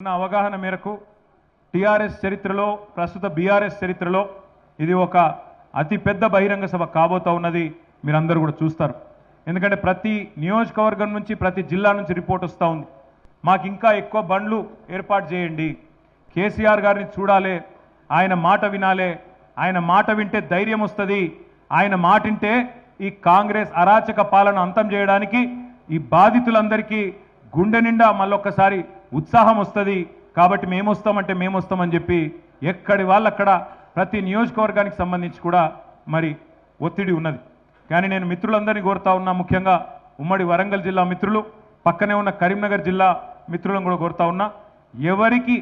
ఉన్న అవగాహన మేరకు టీఆర్ఎస్ చరిత్రలో ప్రస్తుత బీఆర్ఎస్ చరిత్రలో ఇది ఒక అతి పెద్ద బహిరంగ సభ కాబోతా ఉన్నది. మీరందరూ కూడా చూస్తారు. ఎందుకంటే ప్రతి నియోజకవర్గం నుంచి ప్రతి జిల్లా నుంచి రిపోర్ట్ వస్తూ ఉంది. మాకు ఇంకా ఎక్కువ బండ్లు ఏర్పాటు చేయండి, కేసీఆర్ గారిని చూడాలి, ఆయన మాట వినాలి, ఆయన మాట వింటే ధైర్యం వస్తుంది, ఆయన మాట వింటే ఈ కాంగ్రెస్ అరాచక పాలన అంతం చేయడానికి ఈ బాధితులందరికీ గుండె నిండా మళ్ళొక్కసారి ఉత్సాహం వస్తుంది. కాబట్టి మేము వస్తామని చెప్పి ఎక్కడి వాళ్ళు అక్కడ ప్రతి నియోజకవర్గానికి సంబంధించి కూడా మరి ఒత్తిడి ఉన్నది. కానీ నేను మిత్రులందరినీ కోరుతా ఉన్నా, ముఖ్యంగా ఉమ్మడి వరంగల్ జిల్లా మిత్రులు, పక్కనే ఉన్న కరీంనగర్ జిల్లా మిత్రులను కూడా కోరుతా ఉన్నా, ఎవరికి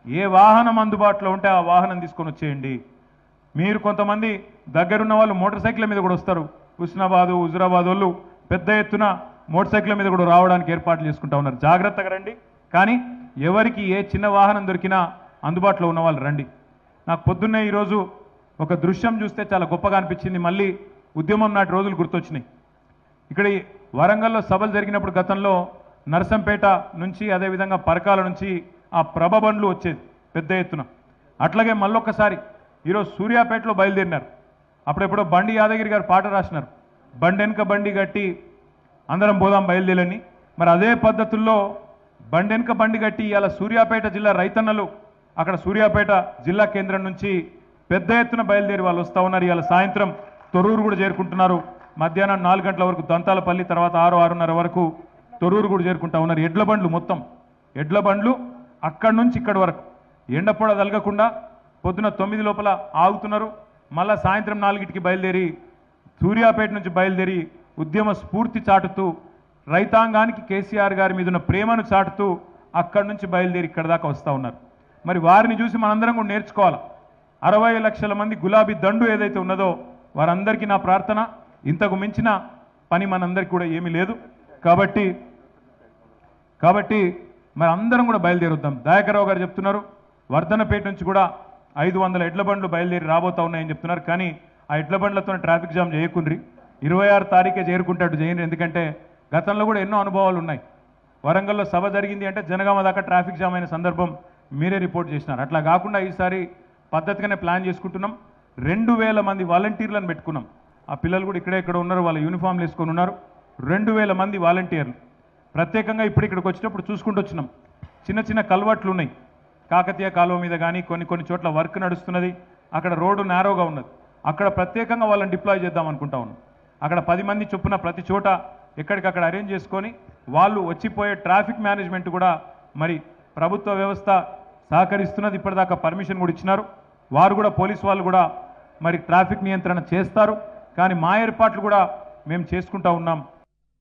ఏ వాహనం అందుబాటులో ఉంటే ఆ వాహనం తీసుకొని వచ్చేయండి. మీరు కొంతమంది దగ్గరున్న వాళ్ళు మోటార్ సైకిళ్ళ మీద కూడా వస్తారు. హుజురాబాద్ వాళ్ళు పెద్ద ఎత్తున మోటార్ సైకిళ్ళ మీద కూడా రావడానికి ఏర్పాట్లు చేసుకుంటా ఉన్నారు. జాగ్రత్తగా రండి. కానీ ఎవరికి ఏ చిన్న వాహనం దొరికినా అందుబాటులో ఉన్న వాళ్ళు రండి. నాకు పొద్దున్నే ఈరోజు ఒక దృశ్యం చూస్తే చాలా గొప్పగా అనిపించింది. మళ్ళీ ఉద్యమం నాటి రోజులు గుర్తొచ్చినాయి. ఇక్కడ వరంగల్లో సభలు జరిగినప్పుడు గతంలో నర్సంపేట నుంచి అదేవిధంగా పరకాల నుంచి ఆ ప్రభ బండ్లు వచ్చేది పెద్ద ఎత్తున. అట్లాగే మళ్ళొక్కసారి ఈరోజు సూర్యాపేటలో బయలుదేరినారు. అప్పుడెప్పుడో బండి యాదగిరి గారు పాట రాసినారు, బండి వెనుక బండి గట్టి అందరం పోదాం బయలుదేరని. మరి అదే పద్ధతుల్లో బండి వెనుక బండి గట్టి ఇవాళ సూర్యాపేట జిల్లా రైతన్నలు అక్కడ సూర్యాపేట జిల్లా కేంద్రం నుంచి పెద్ద ఎత్తున బయలుదేరి వాళ్ళు వస్తూ ఉన్నారు. ఇవాళ సాయంత్రం తొర్రూరు కూడా చేరుకుంటున్నారు. మధ్యాహ్నం 4 గంటల వరకు దంతాలపల్లి, తర్వాత 6-6:30 వరకు తొర్రూరు కూడా చేరుకుంటా ఉన్నారు. ఎడ్ల బండ్లు మొత్తం ఎడ్ల బండ్లు అక్కడి నుంచి ఇక్కడి వరకు ఎండపొడ తలగకుండా పొద్దున 9 లోపల ఆగుతున్నారు. మళ్ళా సాయంత్రం 4కి బయలుదేరి సూర్యాపేట నుంచి బయలుదేరి ఉద్యమ స్ఫూర్తి చాటుతూ రైతాంగానికి కేసీఆర్ గారి మీద ఉన్న ప్రేమను చాటుతూ అక్కడి నుంచి బయలుదేరి ఇక్కడ దాకా వస్తూ ఉన్నారు. మరి వారిని చూసి మనందరం కూడా నేర్చుకోవాలి. 60 లక్షల మంది గులాబీ దండు ఏదైతే ఉన్నదో వారందరికీ నా ప్రార్థన, ఇంతకు మించిన పని మనందరికీ కూడా ఏమీ లేదు. కాబట్టి మరి అందరం కూడా బయలుదేరుద్దాం. దయాకర్రావు గారు చెప్తున్నారు వర్ధనపేట నుంచి కూడా 500 ఎడ్ల బండ్లు బయలుదేరి రాబోతా ఉన్నాయని చెప్తున్నారు. కానీ ఆ ఎడ్ల బండ్లతో ట్రాఫిక్ జామ్ చేయకుండ్రి, 26 తారీఖే చేరుకుంటాడు చేయండి. ఎందుకంటే గతంలో కూడా ఎన్నో అనుభవాలు ఉన్నాయి. వరంగల్లో సభ జరిగింది అంటే జనగామ దాకా ట్రాఫిక్ జామ్ అయిన సందర్భం మీరే రిపోర్ట్ చేసినారు. అట్లా కాకుండా ఈసారి పద్ధతిగానే ప్లాన్ చేసుకుంటున్నాం. 2000 మంది వాలంటీర్లను పెట్టుకున్నాం. ఆ పిల్లలు కూడా ఇక్కడ ఉన్నారు, వాళ్ళ యూనిఫామ్లు వేసుకొని ఉన్నారు. 2000 మంది వాలంటీర్లు ప్రత్యేకంగా ఇప్పుడు ఇక్కడికి వచ్చినప్పుడు చూసుకుంటూ వచ్చినాం. చిన్న చిన్న కల్వర్ట్లు ఉన్నాయి. కాకతీయ కాలువ మీద కానీ కొన్ని చోట్ల వర్క్ నడుస్తున్నది. అక్కడ రోడ్డు నేరోగా ఉన్నది. అక్కడ ప్రత్యేకంగా వాళ్ళని డిప్లాయ్ చేద్దాం అనుకుంటా ఉన్నాం. అక్కడ 10 మంది చొప్పున ప్రతి చోట ఎక్కడికక్కడ అరేంజ్ చేసుకొని వాళ్ళు వచ్చిపోయే ట్రాఫిక్ మేనేజ్మెంట్ కూడా మరి ప్రభుత్వ వ్యవస్థ సహకరిస్తున్నది. ఇప్పటిదాకా పర్మిషన్ కూడా ఇచ్చినారు. వారు కూడా పోలీసు వాళ్ళు కూడా మరి ట్రాఫిక్ నియంత్రణ చేస్తారు. కానీ మా ఏర్పాట్లు కూడా మేము చేసుకుంటా ఉన్నాం.